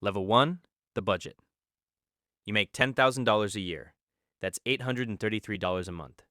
Level 1, the budget. You make $10,000 a year. That's $833 a month,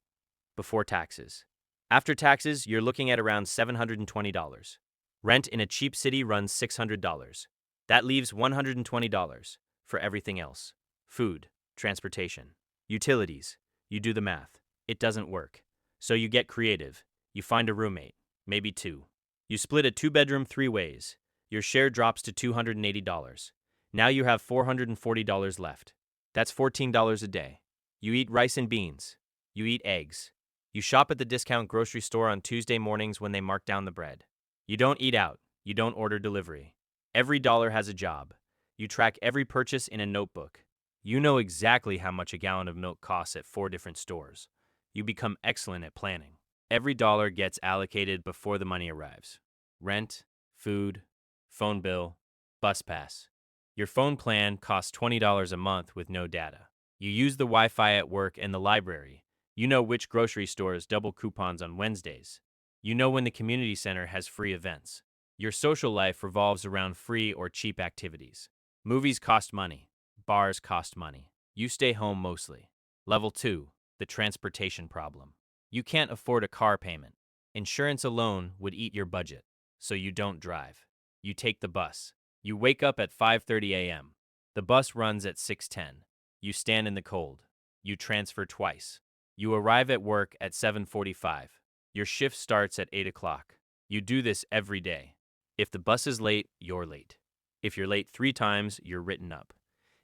before taxes. After taxes, you're looking at around $720. Rent in a cheap city runs $600. That leaves $120 for everything else: food, transportation, utilities. You do the math. It doesn't work. So you get creative. You find a roommate, maybe two. You split a two-bedroom three ways. Your share drops to $280. Now you have $440 left. That's $14 a day. You eat rice and beans. You eat eggs. You shop at the discount grocery store on Tuesday mornings when they mark down the bread. You don't eat out. You don't order delivery. Every dollar has a job. You track every purchase in a notebook. You know exactly how much a gallon of milk costs at 4 different stores. You become excellent at planning. Every dollar gets allocated before the money arrives. Rent, food, phone bill, bus pass. Your phone plan costs $20 a month with no data. You use the Wi-Fi at work and the library. You know which grocery stores double coupons on Wednesdays. You know when the community center has free events. Your social life revolves around free or cheap activities. Movies cost money. Bars cost money. You stay home mostly. Level 2, the transportation problem. You can't afford a car payment. Insurance alone would eat your budget, so you don't drive. You take the bus. You wake up at 5:30 a.m. The bus runs at 6:10. You stand in the cold. You transfer twice. You arrive at work at 7:45. Your shift starts at 8 o'clock. You do this every day. If the bus is late, you're late. If you're late 3 times, you're written up.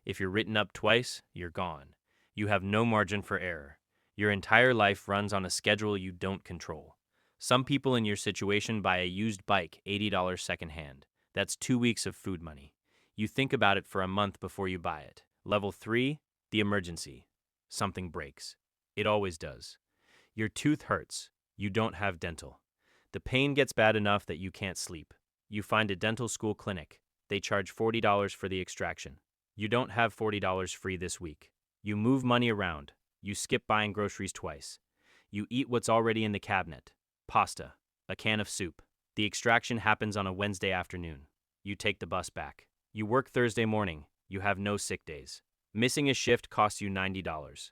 If you're written up twice, you're gone. You have no margin for error. Your entire life runs on a schedule you don't control. Some people in your situation buy a used bike, $80 secondhand. That's 2 weeks of food money. You think about it for a month before you buy it. Level 3, the emergency. Something breaks. It always does. Your tooth hurts. You don't have dental. The pain gets bad enough that you can't sleep. You find a dental school clinic. They charge $40 for the extraction. You don't have $40 free this week. You move money around. You skip buying groceries twice. You eat what's already in the cabinet. Pasta. A can of soup. The extraction happens on a Wednesday afternoon. You take the bus back. You work Thursday morning. You have no sick days. Missing a shift costs you $90.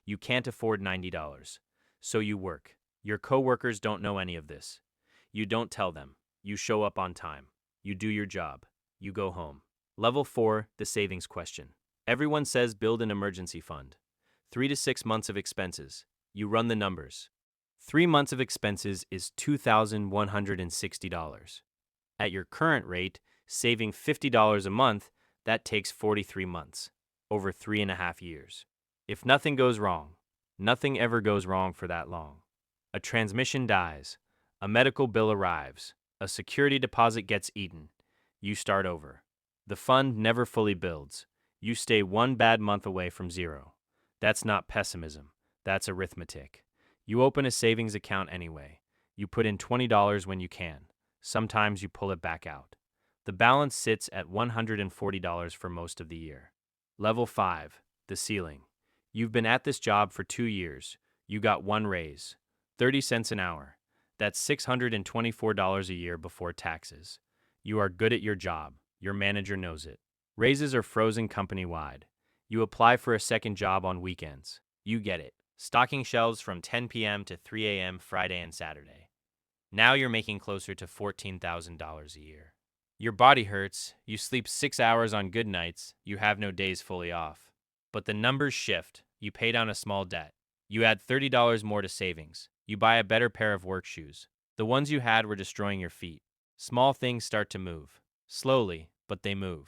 You can't afford $90. So you work. Your coworkers don't know any of this. You don't tell them. You show up on time. You do your job. You go home. Level 4, the savings question. Everyone says build an emergency fund. 3 to 6 months of expenses. You run the numbers. 3 months of expenses is $2,160. At your current rate, saving $50 a month, that takes 43 months, over 3.5 years. If nothing goes wrong, nothing ever goes wrong for that long. A transmission dies, a medical bill arrives, a security deposit gets eaten. You start over. The fund never fully builds. You stay 1 bad month away from zero. That's not pessimism. That's arithmetic. You open a savings account anyway. You put in $20 when you can. Sometimes you pull it back out. The balance sits at $140 for most of the year. Level 5, the ceiling. You've been at this job for 2 years. You got one raise, 30 cents an hour. That's $624 a year before taxes. You are good at your job. Your manager knows it. Raises are frozen company-wide. You apply for a second job on weekends. You get it. Stocking shelves from 10 p.m. to 3 a.m. Friday and Saturday. Now you're making closer to $14,000 a year. Your body hurts. You sleep 6 hours on good nights. You have no days fully off. But the numbers shift. You pay down a small debt. You add $30 more to savings. You buy a better pair of work shoes. The ones you had were destroying your feet. Small things start to move. Slowly, but they move.